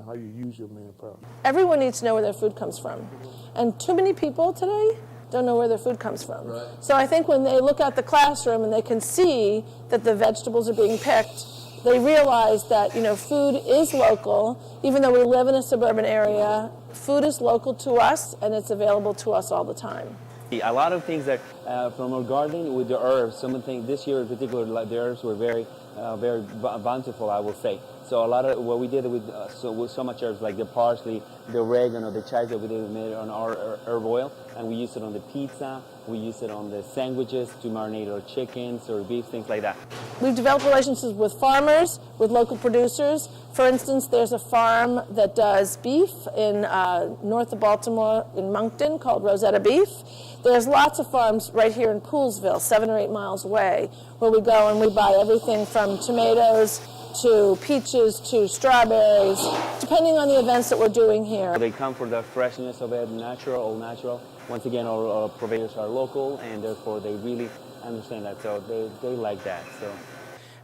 how you use your manpower. Everyone needs to know where their food comes from. And too many people today don't know where their food comes from. Right. So I think when they look at the classroom and they can see that the vegetables are being picked, they realize that, you know, food is local. Even though we live in a suburban area, food is local to us and it's available to us all the time. A lot of things that from our garden with the herbs, some of the things this year in particular, like the herbs were very bountiful, I will say. So a lot of what we did with so much herbs, like the parsley, the oregano, the chives that we did, we made it on our herb oil, and we used it on the pizza, we used it on the sandwiches to marinate our chickens or beef, things like that. We've developed relationships with farmers, with local producers. For instance, there's a farm that does beef in north of Baltimore in Moncton called Rosetta Beef. There's lots of farms right here in Poolesville, 7 or 8 miles away, where we go and we buy everything from tomatoes to peaches to strawberries, depending on the events that we're doing here. They come for the freshness of it, natural, all natural. Once again, our providers are local, and therefore they really understand that, so they like that. So,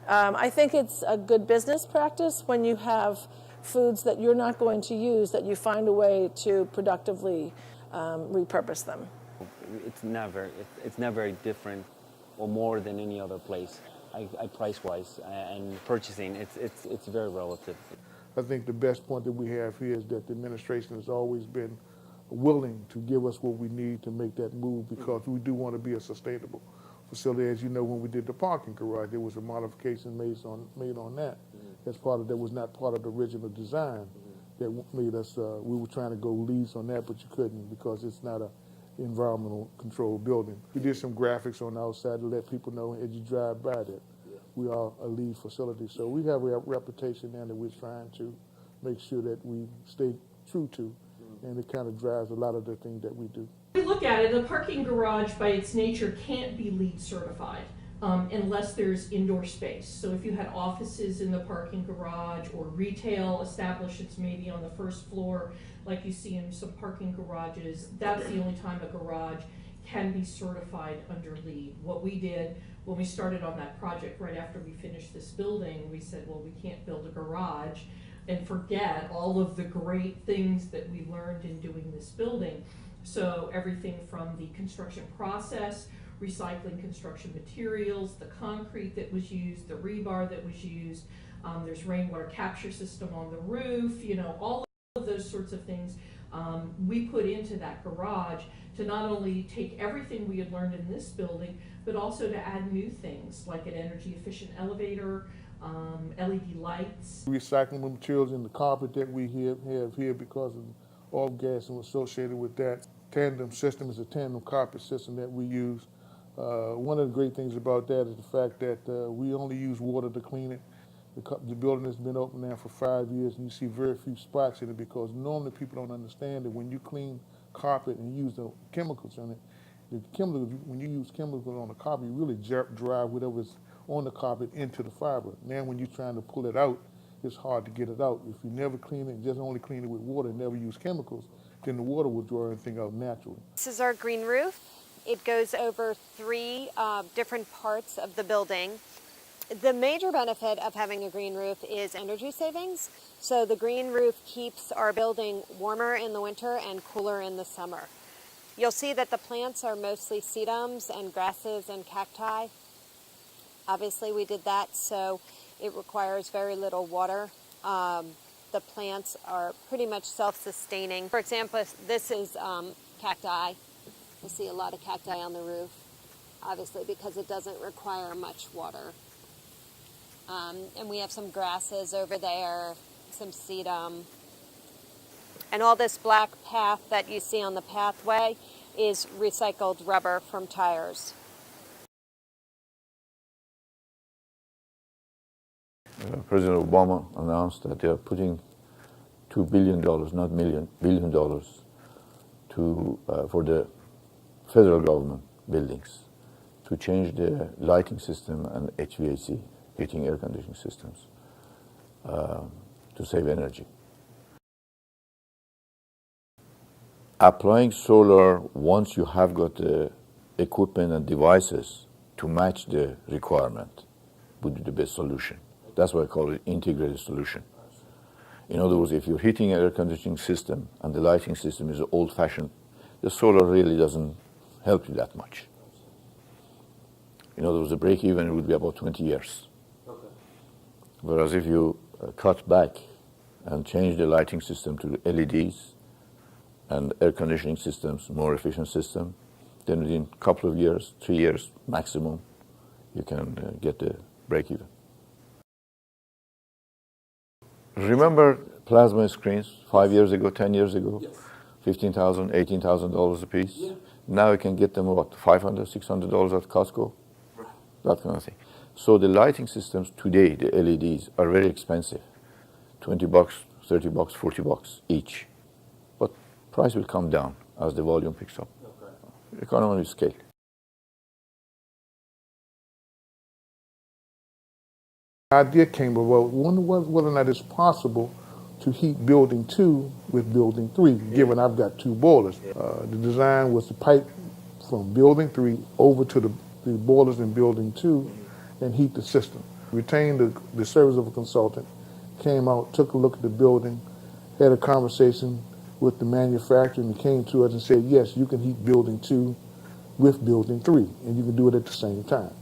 I think it's a good business practice when you have foods that you're not going to use, that you find a way to productively repurpose them. It's never very different or more than any other place. Price-wise and purchasing, it's very relative. I think the best point that we have here is that the administration has always been willing to give us what we need to make that move, because we do want to be a sustainable facility. As you know, when we did the parking garage, there was a modification made on that. As part of that was not part of the original design that made us. We were trying to go lease on that, but you couldn't because it's not a environmental control building. We did some graphics on the outside to let people know as you drive by that we are a LEED facility. So we have a reputation now that we're trying to make sure that we stay true to, and it kind of drives a lot of the things that we do. If we look at it, a parking garage by its nature can't be LEED certified unless there's indoor space. So if you had offices in the parking garage or retail establishments maybe on the first floor, like you see in some parking garages, that's the only time a garage can be certified under LEED. What we did when we started on that project right after we finished this building, we said, well, we can't build a garage and forget all of the great things that we learned in doing this building. So everything from the construction process, recycling construction materials, the concrete that was used, the rebar that was used, there's rainwater capture system on the roof, you know, all of those sorts of things we put into that garage to not only take everything we had learned in this building, but also to add new things like an energy efficient elevator, LED lights. Recycling materials in the carpet that we have here because of oil gas and associated with that. Tandem system is a tandem carpet system that we use. One of the great things about that is the fact that we only use water to clean it. The building has been open now for 5 years, and you see very few spots in it because normally people don't understand that when you clean carpet and use the chemicals in it, when you use chemicals on the carpet, you really drive whatever's on the carpet into the fiber. Now when you're trying to pull it out, it's hard to get it out. If you never clean it, just only clean it with water and never use chemicals, then the water will draw everything out naturally. This is our green roof. It goes over 3 different parts of the building. The major benefit of having a green roof is energy savings. So the green roof keeps our building warmer in the winter and cooler in the summer. You'll see that the plants are mostly sedums and grasses and cacti. Obviously we did that, so it requires very little water. The plants are pretty much self-sustaining. For example, this is cacti. You see a lot of cacti on the roof, obviously because it doesn't require much water. And we have some grasses over there, some sedum. And all this black path that you see on the pathway is recycled rubber from tires. President Obama announced that they are putting $2 billion, not million, $1 billion for the federal government buildings to change the lighting system and HVAC, heating air conditioning systems, to save energy. Applying solar, once you have got the equipment and devices to match the requirement, would be the best solution. That's why I call it integrated solution. In other words, if your heating and air conditioning system and the lighting system is old-fashioned, the solar really doesn't help you that much. In other words, the break-even would be about 20 years. Okay. Whereas if you cut back and change the lighting system to LEDs and air conditioning systems, more efficient system, then within a couple of years, 3 years maximum, you can get the break-even. Remember plasma screens 5 years ago, 10 years ago? Yes. $15,000, $18,000 a piece. Yeah. Now you can get them, what, $500, $600 at Costco? Right. That kind of thing. So the lighting systems today, the LEDs, are very expensive. $20, $30, $40 each. But price will come down as the volume picks up. Okay. Economy of scale. The idea came about, wonder whether or not it's possible to heat building 2 with building 3, given I've got 2 boilers. The design was to pipe from building 3 over to the boilers in building 2 and heat the system. Retained the service of a consultant, came out, took a look at the building, had a conversation with the manufacturer, and he came to us and said, yes, you can heat building 2 with building 3, and you can do it at the same time.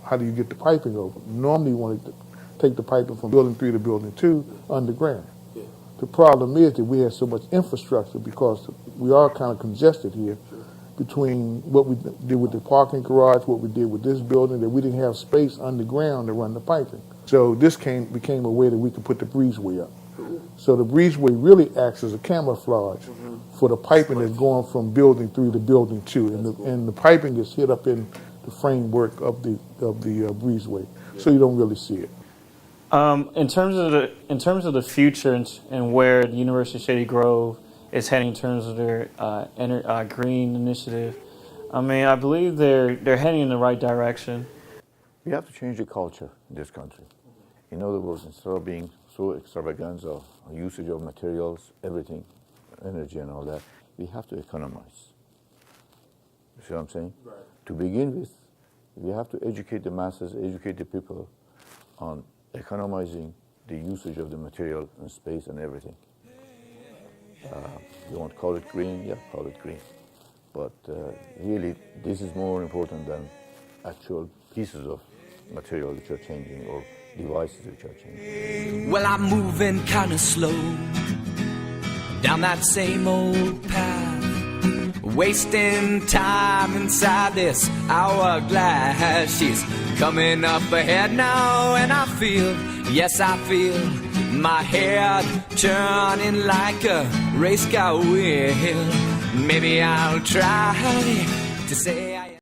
How do you get the piping over? Normally you want to take the piping from building 3 to building 2 underground. Yeah. The problem is that we have so much infrastructure because we are kind of congested here between what we did with the parking garage, what we did with this building, that we didn't have space underground to run the piping. So this became a way that we could put the breezeway up. So the breezeway really acts as a camouflage for the piping that's going from building 3 to building 2, and the piping is hid up in the framework of the breezeway, so you don't really see it. In terms of the future and where the University of Shady Grove is heading in terms of their green initiative, I mean, I believe they're heading in the right direction. We have to change the culture in this country. In other words, instead of being so extravagant of usage of materials, everything, energy and all that, we have to economize. You see what I'm saying? Right. To begin with, we have to educate the masses, educate the people on economizing the usage of the material and space and everything. You want to call it green? Yeah, call it green. But really, this is more important than actual pieces of material which are changing or devices which are changing. Well, I'm moving kind of slow down that same old path, wasting time inside this hourglass. She's coming up ahead now, and I feel, yes, I feel my head turning like a race car wheel. Maybe I'll try to say